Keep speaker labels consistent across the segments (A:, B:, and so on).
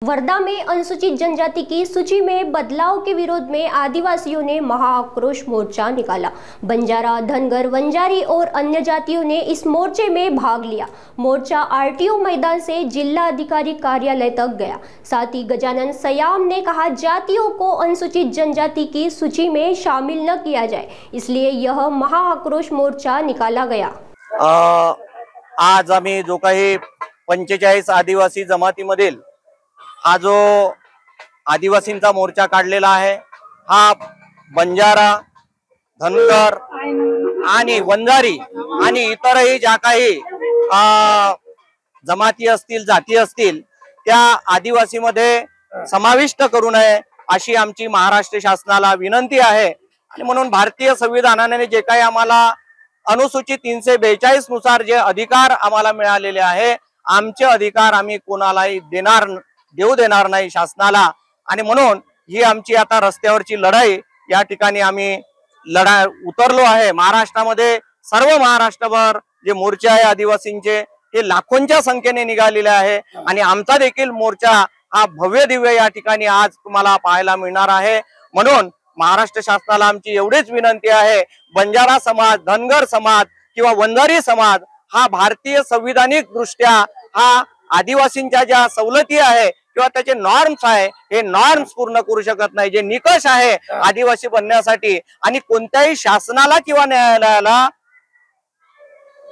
A: वर्धा में अनुसूचित जनजाति की सूची में बदलाव के विरोध में आदिवासियों ने महाआक्रोश मोर्चा निकाला। बंजारा, धनगर, वंजारी और अन्य जातियों ने इस मोर्चे में भाग लिया। मोर्चा आरटीओ मैदान से जिला अधिकारी कार्यालय तक गया। साथ ही गजानन सयाम ने कहा, जातियों को अनुसूचित जनजाति की सूची में शामिल न किया जाए, इसलिए यह महाआक्रोश मोर्चा निकाला गया।
B: आज आम्ही जो काही 45 आदिवासी जमातीमधील हा जो आदिवासींचा मोर्चा काढलेला आहे, हा बंजारा, धनगर आणि वंजारी आणि इतरही ज्या काही जमाती असतील, जाती असतील, त्या आदिवासीमध्ये समाविष्ट करू नये अशी आमची महाराष्ट्र शासनाला विनंती आहे। आणि म्हणून भारतीय संविधानाने जे काही आम्हाला अनुसूचित 342 नुसार जे अधिकार आम्हाला मिळालेले आहे, आमचे अधिकार आम्ही कोणालाही देऊ देणार नाही शासनाला। आणि म्हणून ही आमची आता रस्त्यावरची लढाई या ठिकाणी आम्ही उतरलो आहे। महाराष्ट्रामध्ये सर्व महाराष्ट्रभर जे मोर्चे आहे आदिवासींचे हे लाखोंच्या संख्येने निघालेले आहे आणि आमचा देखील मोर्चा हा भव्य दिव्य या ठिकाणी आज तुम्हाला पाहायला मिळणार आहे। म्हणून महाराष्ट्र शासनाला आमची एवढीच विनंती आहे, बंजारा समाज, धनगर समाज किंवा वंजारी समाज हा भारतीय संविधानिक दृष्ट्या हा आदिवासींच्या ज्या सवलती आहे किंवा त्याचे नॉर्म्स आहे, हे नॉर्म्स पूर्ण करू शकत नाही। जे निकष आहे आदिवासी बनण्यासाठी आणि कोणत्याही शासनाला किंवा न्यायालयाला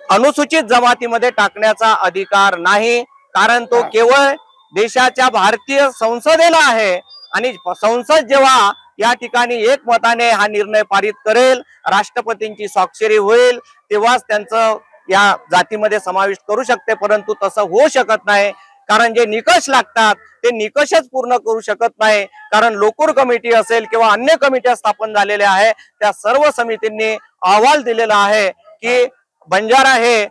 B: अनुसूचित जमातीमध्ये टाकण्याचा अधिकार नाही, कारण तो केवळ देशाच्या भारतीय संसदेला आहे। आणि संसद जेव्हा या ठिकाणी एकमताने हा निर्णय पारित करेल, राष्ट्रपतींची स्वाक्षरी होईल, तेव्हाच त्यांचं या जातीमध्ये समाविष्ट करू शकते। परंतु तसं होऊ शकत नाही, कारण जे निकष लागतात ते निकषच पूर्ण करू शकत नाही। कारण लोकूर कमिटी असेल किंवा अन्य कमिट्या स्थापन झालेल्या आहे, त्या सर्व समितींनी अहवाल दिलेला आहे की बंजारा हे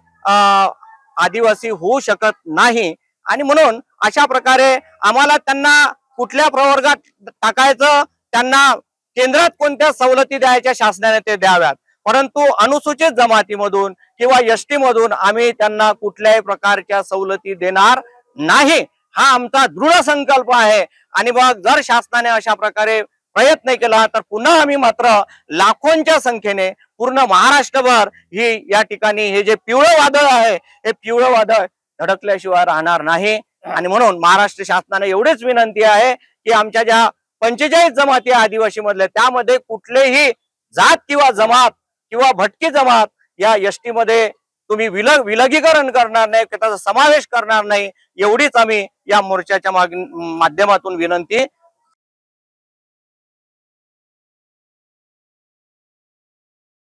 B: आदिवासी होऊ शकत नाही। आणि म्हणून अशा प्रकारे आम्हाला त्यांना कुठल्या प्रवर्गात टाकायचं, त्यांना केंद्रात कोणत्या सवलती द्यायच्या शासनाने ते द्याव्यात, परंतु अनुसूचित जमातीमधून किंवा एसटी मधून आम्ही त्यांना कुठल्याही प्रकारच्या सवलती देणार नाही, हा आमचा दृढ संकल्प आहे। आणि मग जर शासनाने अशा प्रकारे प्रयत्न केला तर पुन्हा आम्ही मात्र लाखोंच्या संख्येने पूर्ण महाराष्ट्रभर ही या ठिकाणी हे जे पिवळं वादळ आहे, हे पिवळं वादळ धडकल्याशिवाय राहणार नाही। आणि म्हणून महाराष्ट्र शासनाने एवढीच विनंती आहे की आमच्या ज्या 45 जमाती आदिवासी मधल्या त्यामध्ये कुठलेही जात किंवा जमात किंवा भटकी जमात या एसटी मध्ये तुम्ही विलगीकरण करणार नाही, त्याचा समावेश करणार नाही, एवढीच आम्ही या मोर्चाच्या माध्यमातून विनंती